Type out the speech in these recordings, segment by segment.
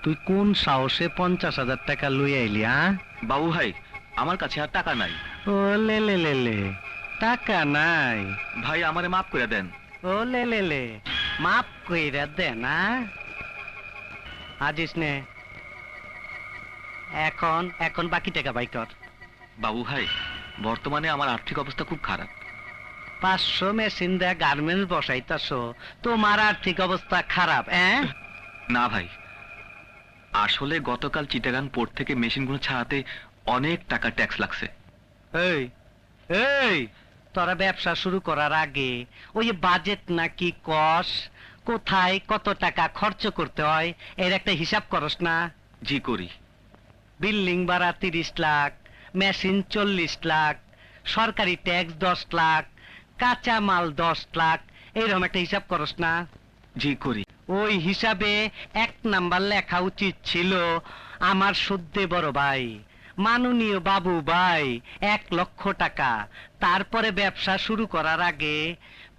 তুই কোন সাহসে 50,000 টাকা লই আইলি? বাবু ভাই, আমার কাছে আর টাকা নাই। ও লে লে লে লে, টাকা নাই? ভাই আমারে মাফ করে দেন। ও লে লে লে, মাফ কইরা দে না। আজিস নে, এখন এখন বাকি টাকা বাই কর। বাবু ভাই, বর্তমানে আমার আর্থিক অবস্থা খুব খারাপ। 500 মেশিন দেয়া গার্মেন্টস বসাইতাছ, তোমার আর্থিক অবস্থা খারাপ? না ভাই, আসলে গতকাল চিটাগাং পোর্ট থেকে মেশিনগুলো ছাড়াতে অনেক টাকা ট্যাক্স লাগছে। এই এই, তোরা ব্যবসা শুরু করার আগে ওই বাজেট নাকি কস, কোথায় কত টাকা খরচ করতে হয় এর একটা হিসাব করস না? জি করি। বিল্ডিং ভাড়া 30 লাখ, মেশিন 40 লাখ, সরকারি ট্যাক্স 10 লাখ, কাঁচা মাল 10 লাখ, এইরকম একটা হিসাব করস না? জি করি। ওই হিসাবে 1 নাম্বার লেখা উচিত ছিল আমার সদ্যে বড় ভাই, মাননীয় বাবু ভাই, 1 লক্ষ টাকা। তারপরে ব্যবসা শুরু করার আগে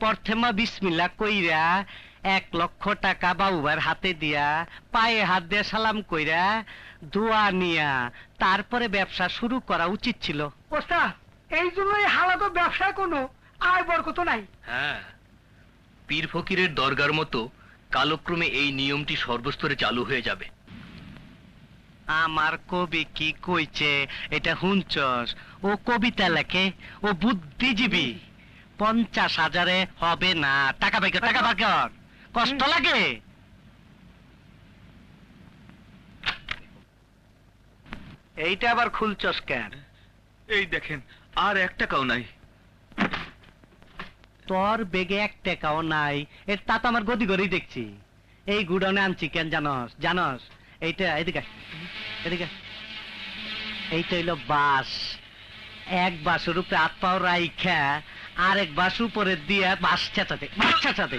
প্রথমা বিসমিল্লাহ কইরা 1 লক্ষ টাকা বাবু ভাইয়ের হাতে দিয়া পায়ে হাত দিয়ে সালাম কইরা দোয়া নিয়া তারপরে ব্যবসা শুরু করা উচিত ছিল। ওস্তাদ, এই জন্যই হালাত ব্যবসায় কোনো আয় বরকত নাই। হ্যাঁ, পীর ফকিরের দরগার মতো কালক্রমে এই নিয়মটি সর্বস্তরে চালু হয়ে যাবে। আমার কবি কি কইছে এটা হুঁচস? ও কবিতা লেখে, ও বুদ্ধিজীবী। 50,000-এ হবে না। টাকা পাই কর, টাকা পাই কর। কষ্ট লাগে? এইটা আবার খুলছস কেন? এই দেখেন, আর 1 টাকাও নাই। তোর বেগে 1 টাকাও নাই, এর তা তো আমার গদি গড়েই দেখছি। এই গুডাউনে আনছি কেন জানস? জানস? এইটা এদিকে এদিকে, এইটা হইলো বাস। 1 বাসের উপরে হাত পাও রাইখা আরেক বাস উপরে দিয়া বাস ছেঁচাতে, বাস ছেঁচাতে,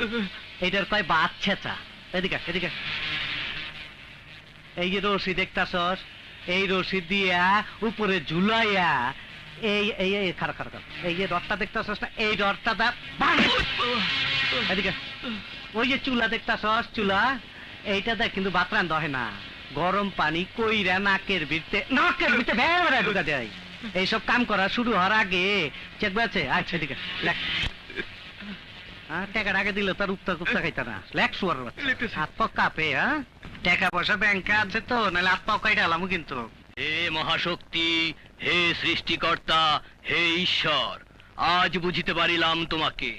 এইটার কয় বাস ছেঁচা। এদিকে এদিকে, এই যে রশি দেখতাছস, এই রশি দিয়া উপরে ঝুলাইয়া এই এই এই খারা খারা খারা, এই যে রডটা দেখতাছস না, এই রডটা দা এদিকে। ওই যে চুলা দেখতাছস, চুলা, এইটা দেখ কিন্তু ভাত রান্ধা হয় না। গরম পানি কইরা নাকের ভিতরে ভেড়া ঢুকা দেয়। এইসব কাম করা শুরু হওয়ার আগে চেক আছে। আচ্ছা ঠিক আছে, লেখ। টাকার আগে দিল তার উত্তর কুপ্তা খাইতা না, লেখ শুয়ার বাচ্চা। হাত পা কাঁপে। টাকা পয়সা ব্যাংকে আছে তো, নাহলে হাত পাও কাইটা আলামু কিন্তু। হে মহাশক্তি, হে সৃষ্টিকর্তা, হে ঈশ্বর, আজ বুঝিতে পারিলাম তোমাকে।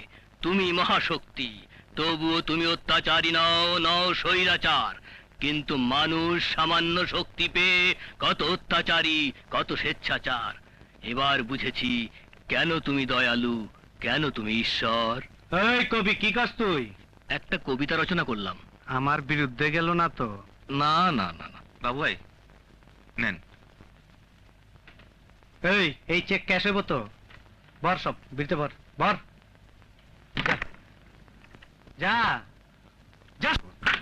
তুমি মহাশক্তি, তবুও তুমি অত্যাচারী নও, নও স্বৈরাচার। কিন্তু মানুষ সামান্য শক্তি পেয়ে কত অত্যাচারী, কত স্বেচ্ছাচার। এবার বুঝেছি কেন তুমি দয়ালু, কেন তুমি ঈশ্বর। এই কবি, কি কাজ তুই? একটা কবিতা রচনা করলাম। আমার বিরুদ্ধে গেল না তো? না না না না। বাবু ভাই নেন। এই চেক ক্যাশ হইব তো? ভর সব বিরতে ভর, ভর। যা যা।